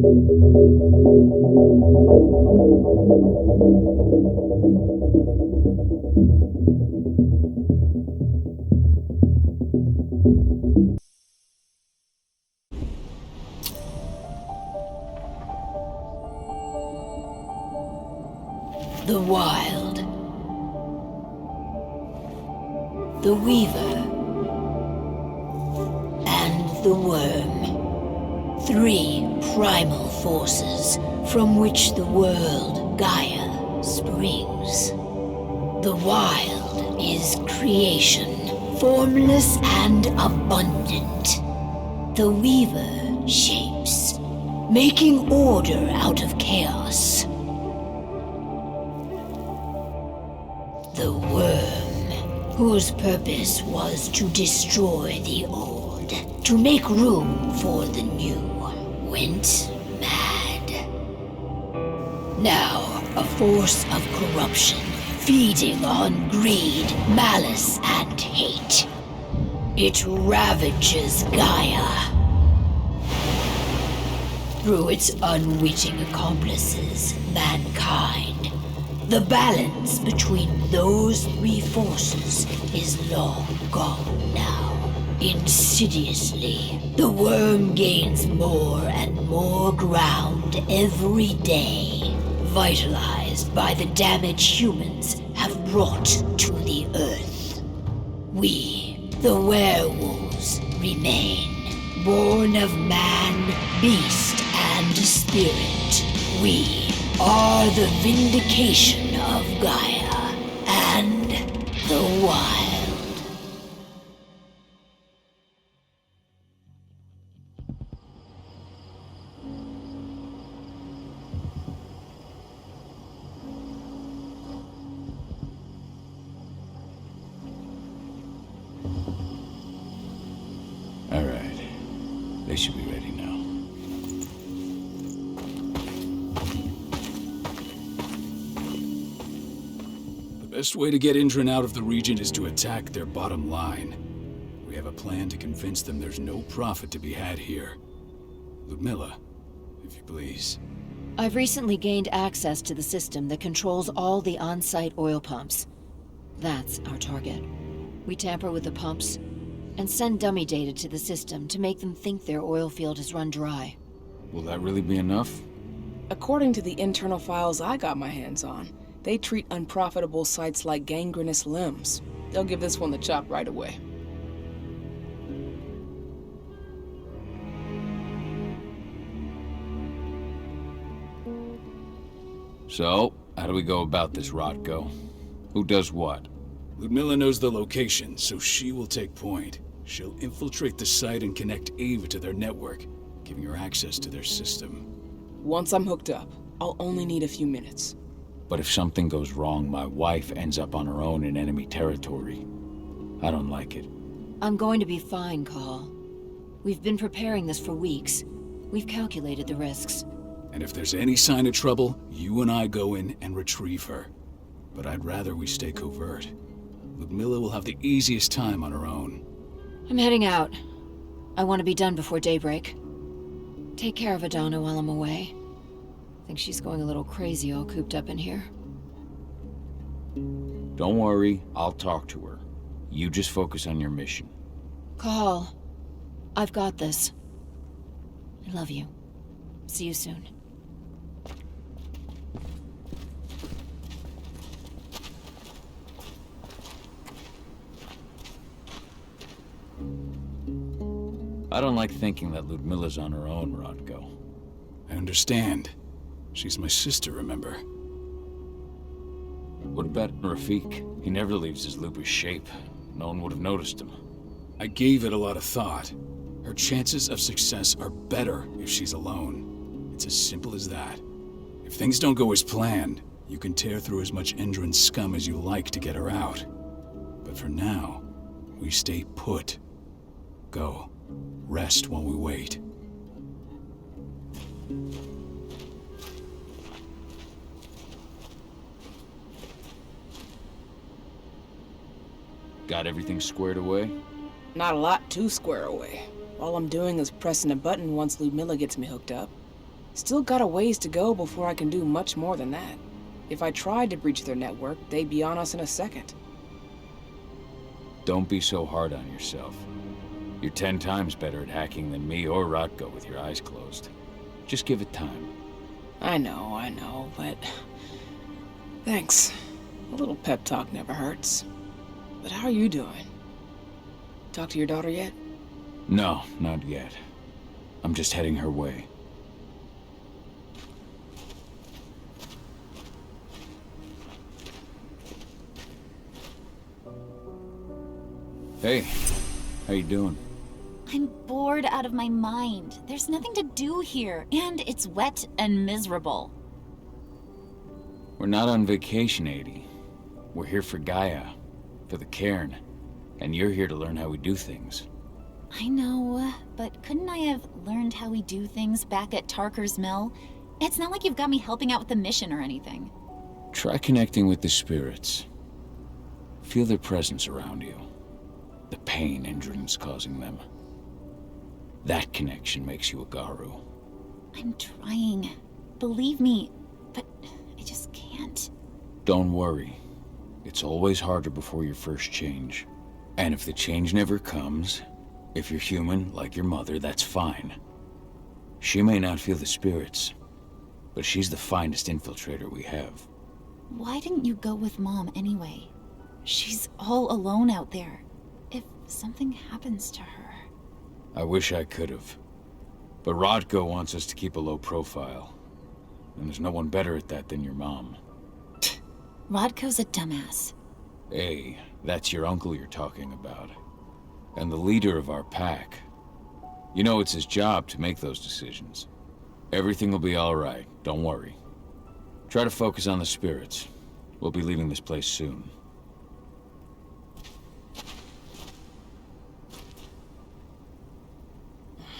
The Wild. The Weaver. And the Worm. Three primal forces from which the world, Gaia, springs. The Wild is creation, formless and abundant. The Weaver shapes, making order out of chaos. The Worm, whose purpose was to destroy the old, to make room for the new, went mad. Now, a force of corruption, feeding on greed, malice, and hate. It ravages Gaia. Through its unwitting accomplices, mankind. The balance between those three forces is long gone now. Insidiously, the Worm gains more and more ground every day, vitalized by the damage humans have brought to the Earth. We, the werewolves, remain, born of man, beast, and spirit. We are the vindication of Gaia and the Wild. All right. They should be ready now. The best way to get Indran out of the region is to attack their bottom line. We have a plan to convince them there's no profit to be had here. Ludmilla, if you please. I've recently gained access to the system that controls all the on-site oil pumps. That's our target. We tamper with the pumps and send dummy data to the system to make them think their oil field has run dry. Will that really be enough? According to the internal files I got my hands on, they treat unprofitable sites like gangrenous limbs. They'll give this one the chop right away. So, how do we go about this, Rodko? Who does what? Ludmilla knows the location, so she will take point. She'll infiltrate the site and connect Ava to their network, giving her access to their system. Once I'm hooked up, I'll only need a few minutes. But if something goes wrong, my wife ends up on her own in enemy territory. I don't like it. I'm going to be fine, Call. We've been preparing this for weeks. We've calculated the risks. And if there's any sign of trouble, you and I go in and retrieve her. But I'd rather we stay covert. Ludmilla will have the easiest time on her own. I'm heading out. I want to be done before daybreak. Take care of Adana while I'm away. I think she's going a little crazy all cooped up in here. Don't worry, I'll talk to her. You just focus on your mission. Call. I've got this. I love you. See you soon. I don't like thinking that Ludmilla's on her own, Rodko. I understand. She's my sister, remember? What about Rafik? He never leaves his lupus shape. No one would have noticed him. I gave it a lot of thought. Her chances of success are better if she's alone. It's as simple as that. If things don't go as planned, you can tear through as much Indran scum as you like to get her out. But for now, we stay put. Go. Rest while we wait. Got everything squared away? Not a lot to square away. All I'm doing is pressing a button once Ludmilla gets me hooked up. Still got a ways to go before I can do much more than that. If I tried to breach their network, they'd be on us in a second. Don't be so hard on yourself. You're 10 times better at hacking than me or Rotko with your eyes closed. Just give it time. I know, but... Thanks. A little pep talk never hurts. But how are you doing? Talk to your daughter yet? No, not yet. I'm just heading her way. Hey, how you doing? I'm bored out of my mind. There's nothing to do here, and it's wet and miserable. We're not on vacation, 80. We're here for Gaia, for the cairn, and you're here to learn how we do things. I know, but couldn't I have learned how we do things back at Tarker's Mill? It's not like you've got me helping out with the mission or anything. Try connecting with the spirits. Feel their presence around you. The pain Endron's causing them. That connection makes you a Garu. I'm trying. Believe me, but I just can't. Don't worry. It's always harder before your first change. And if the change never comes, if you're human, like your mother, that's fine. She may not feel the spirits, but she's the finest infiltrator we have. Why didn't you go with Mom anyway? She's all alone out there. If something happens to her... I wish I could have. But Rodko wants us to keep a low profile. And there's no one better at that than your mom. Rodko's a dumbass. Hey, that's your uncle you're talking about. And the leader of our pack. You know it's his job to make those decisions. Everything will be alright, don't worry. Try to focus on the spirits. We'll be leaving this place soon.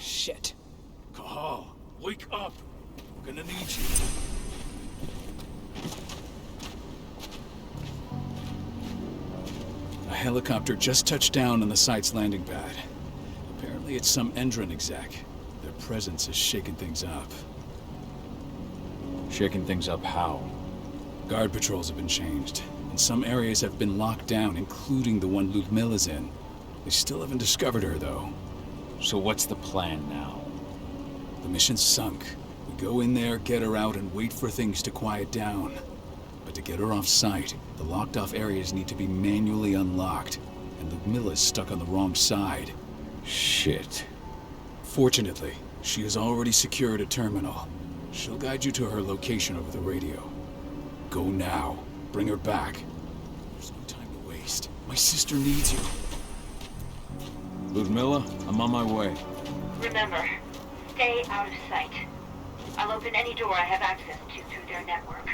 Shit. Kahal, wake up! I'm gonna need you. A helicopter just touched down on the site's landing pad. Apparently it's some Endron exec. Their presence is shaking things up. Shaking things up how? Guard patrols have been changed, and some areas have been locked down, including the one Ludmilla's in. They still haven't discovered her, though. So what's the plan now? The mission's sunk. We go in there, get her out, and wait for things to quiet down. But to get her off site, the locked-off areas need to be manually unlocked, and Ludmilla's stuck on the wrong side. Shit. Fortunately, she has already secured a terminal. She'll guide you to her location over the radio. Go now. Bring her back. There's no time to waste. My sister needs you. Ludmilla, I'm on my way. Remember, stay out of sight. I'll open any door I have access to through their network.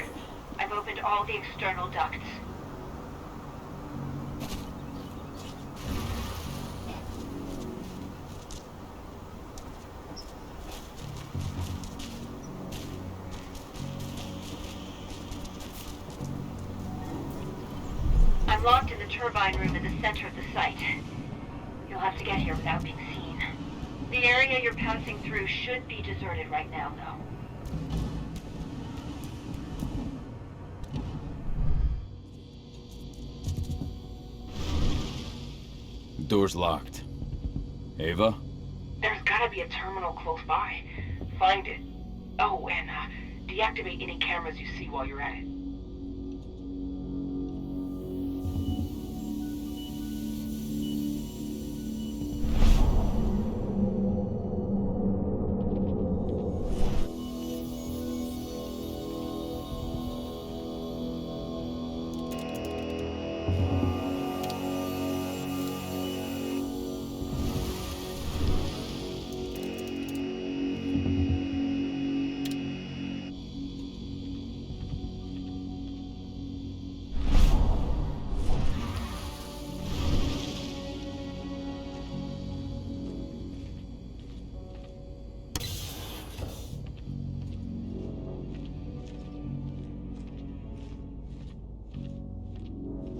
I've opened all the external ducts. I'm locked in the turbine room in the center of the site. You'll have to get here without being seen. The area you're passing through should be deserted right now, though. The door's locked. Ava? There's gotta be a terminal close by. Find it. Oh, and deactivate any cameras you see while you're at it.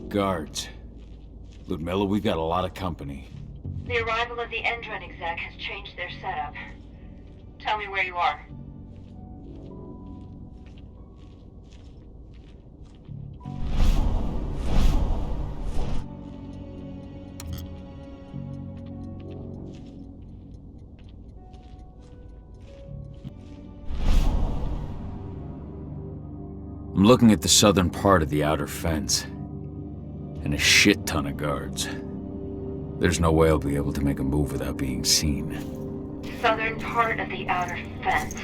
Guards. Ludmilla, we've got a lot of company. The arrival of the Endron exec has changed their setup. Tell me where you are. I'm looking at the southern part of the outer fence. And a shit ton of guards. There's no way I'll be able to make a move without being seen. Southern part of the outer fence.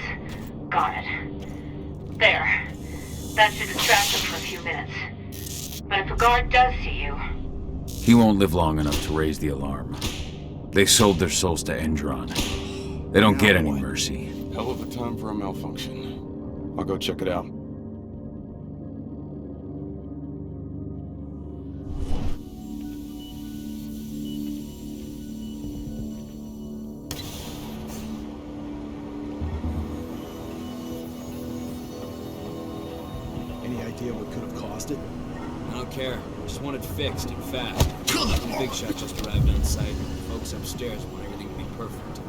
Got it. There. That should distract them for a few minutes. But if a guard does see you... He won't live long enough to raise the alarm. They sold their souls to Endron. They don't get any mercy. Hell of a time for a malfunction. I'll go check it out. Any idea what could have caused it? I don't care. Just want it fixed and fast. The big shot just arrived on site. Folks upstairs want everything to be perfect.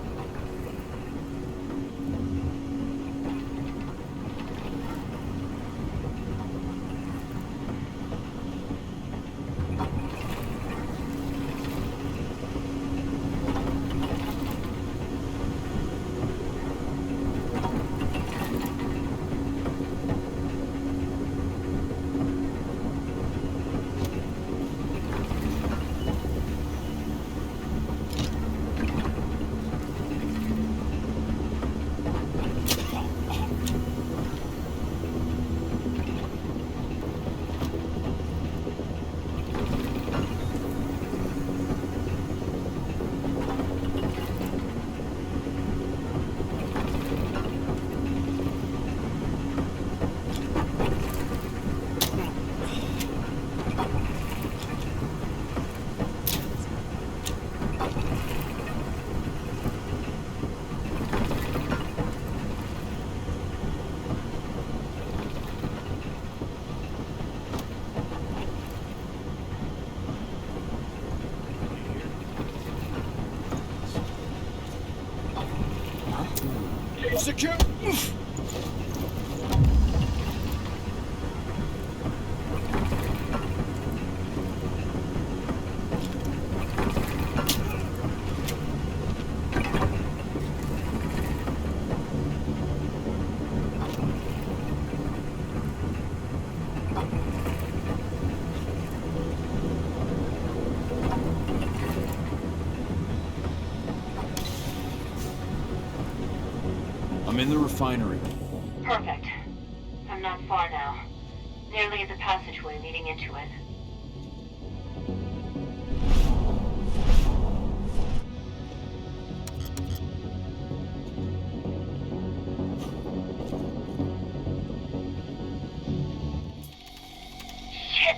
Secure! I'm in the refinery. Perfect. I'm not far now. Nearly at the passageway leading into it. Shit!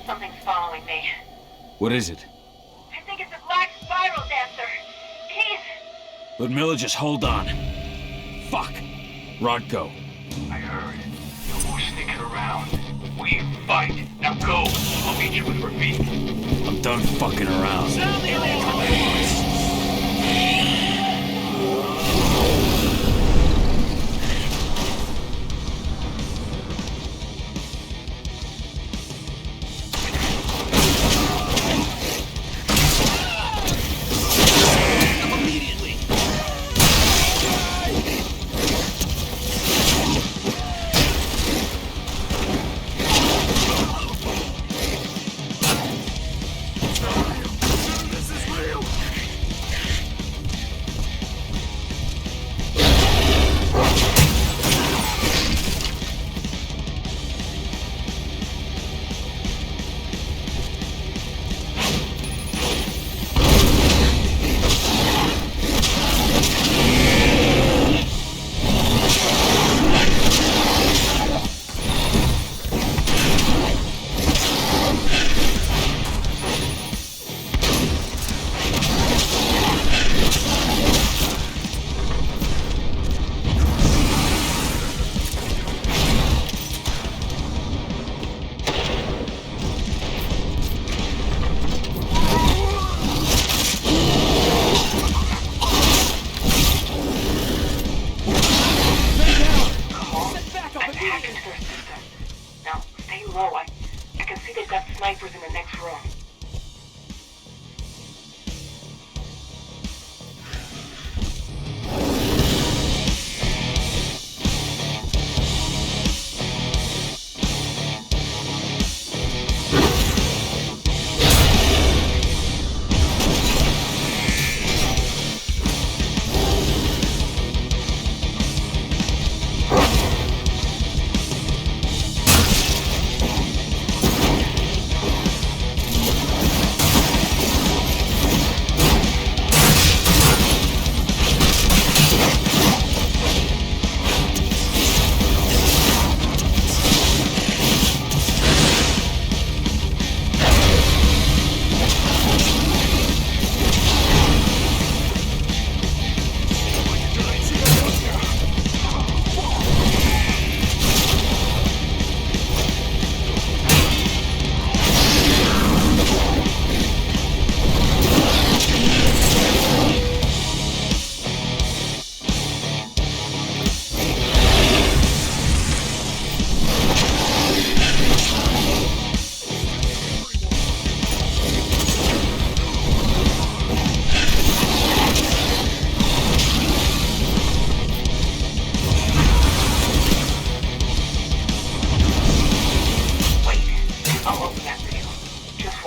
Something's following me. What is it? I think it's a black spiral dancer. He's... Ludmilla, just hold on. Fuck. Rodko. I heard. No more sticking around. We fight. Now go. I'll meet you with Ravine. I'm done fucking around.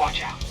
Watch out.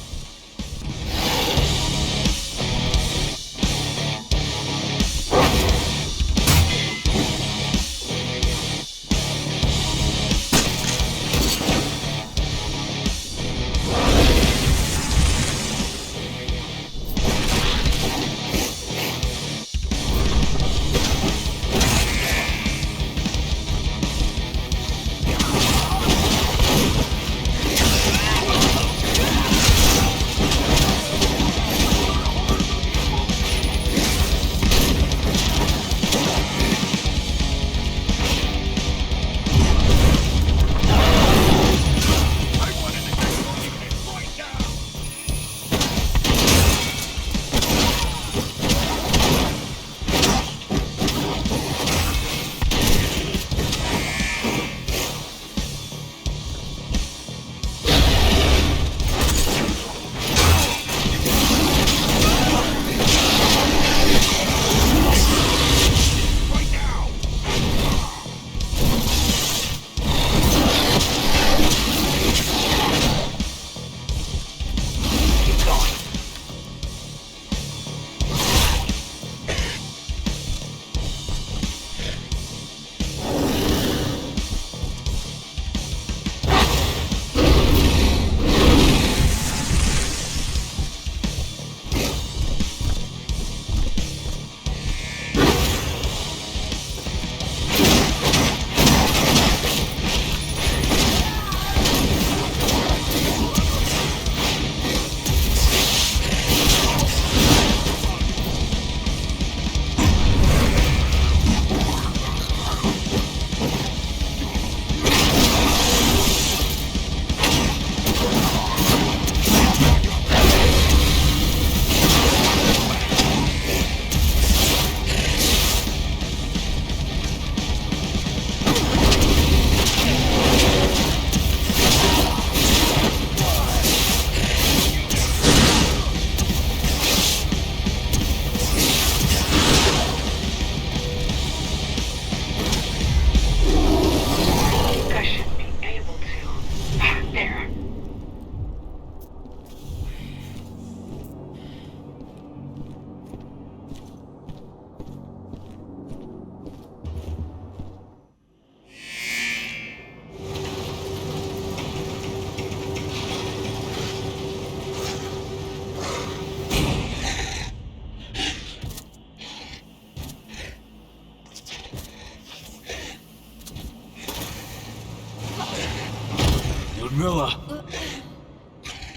Miller.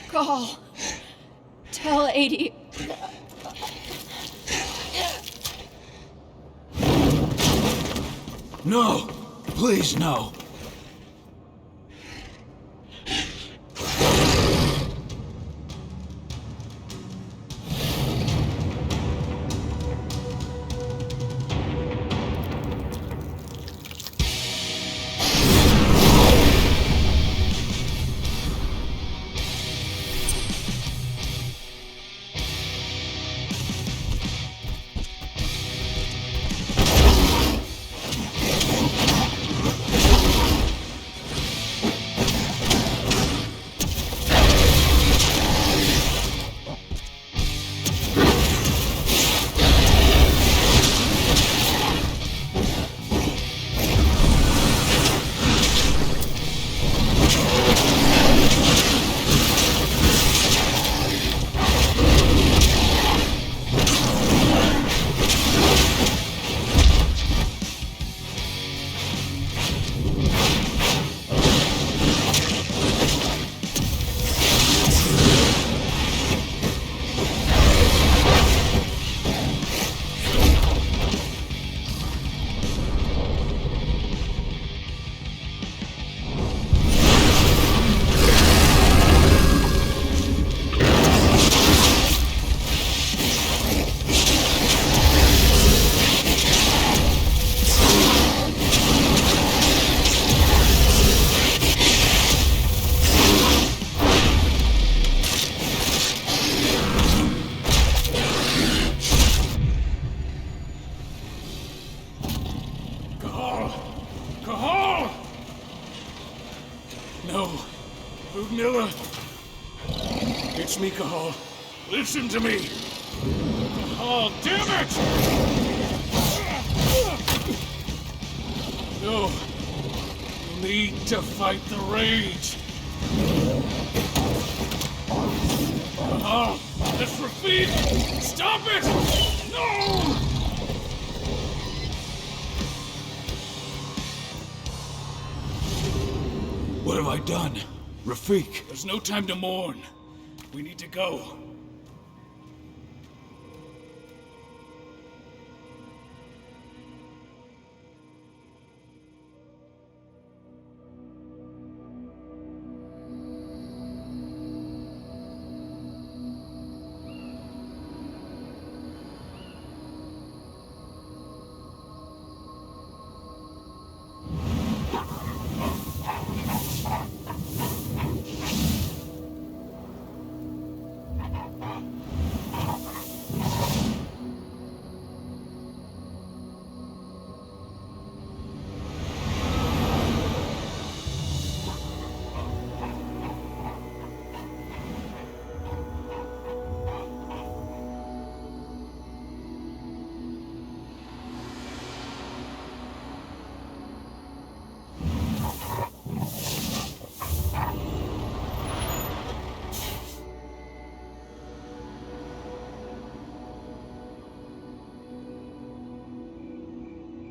Call. Tell 80. No! Please, no! It's me, Cahal. Listen to me! Cahal, damn it! No. You need to fight the rage. Cahal, that's Rafid! Stop it! No! What have I done? Rafik! There's no time to mourn. We need to go.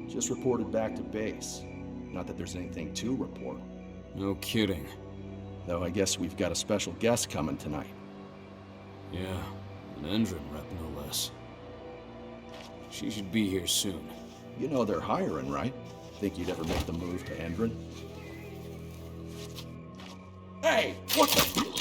Just reported back to base. Not that there's anything to report. No kidding. Though I guess we've got a special guest coming tonight. Yeah, an Endron rep no less. She should be here soon. You know they're hiring, right? Think you'd ever make the move to Endron? Hey! What the...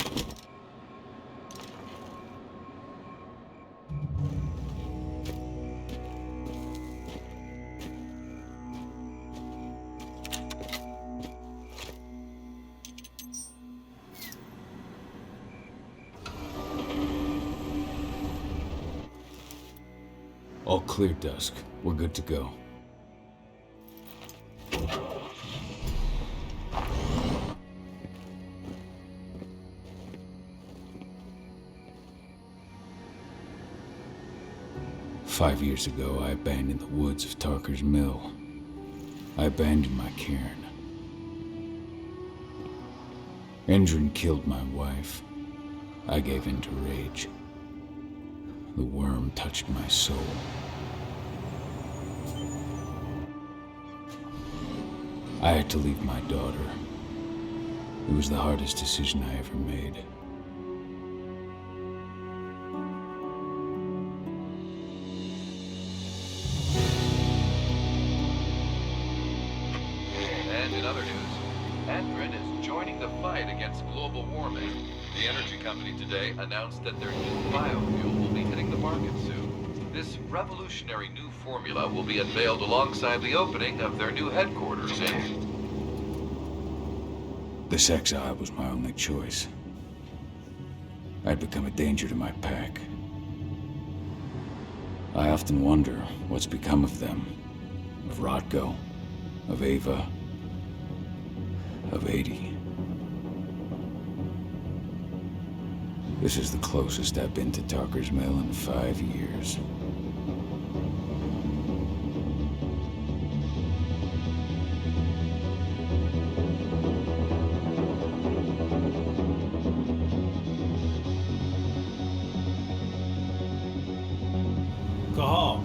All clear, Dusk. We're good to go. Five years ago, I abandoned the woods of Tarker's Mill. I abandoned my cairn. Endron killed my wife. I gave in to rage. The worm touched my soul. I had to leave my daughter. It was the hardest decision I ever made. And in other news, Endron is joining the fight against global warming. The energy company today announced that their new biofuel will be hitting the market soon. This revolutionary new formula will be unveiled alongside the opening of their new headquarters in... This exile was my only choice. I'd become a danger to my pack. I often wonder what's become of them. Of Rodko, of Ava, of 80. This is the closest I've been to Tarker's Mill in 5 years. Cahal,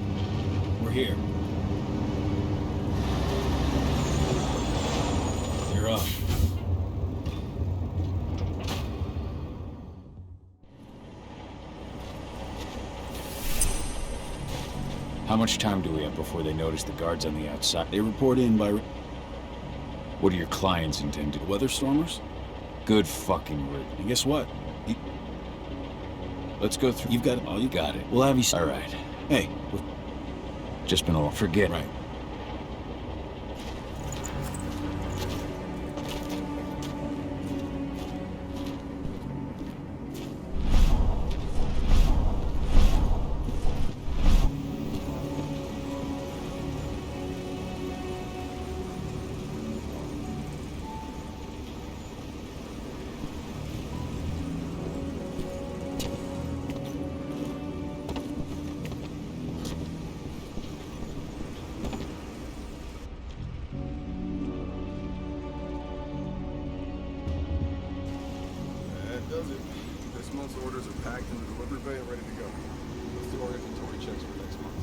we're here. You're up. How much time do we have before they notice the guards on the outside? They report in by... What do your clients intend to do? Weather stormers? Good fucking word. And guess what? Let's go through. You've got it. Oh, you got it. We'll have you... All right. Hey. Just been a lot. Forget. Right. This month's orders are packed in the delivery bay and ready to go. Let's do our inventory checks for next month.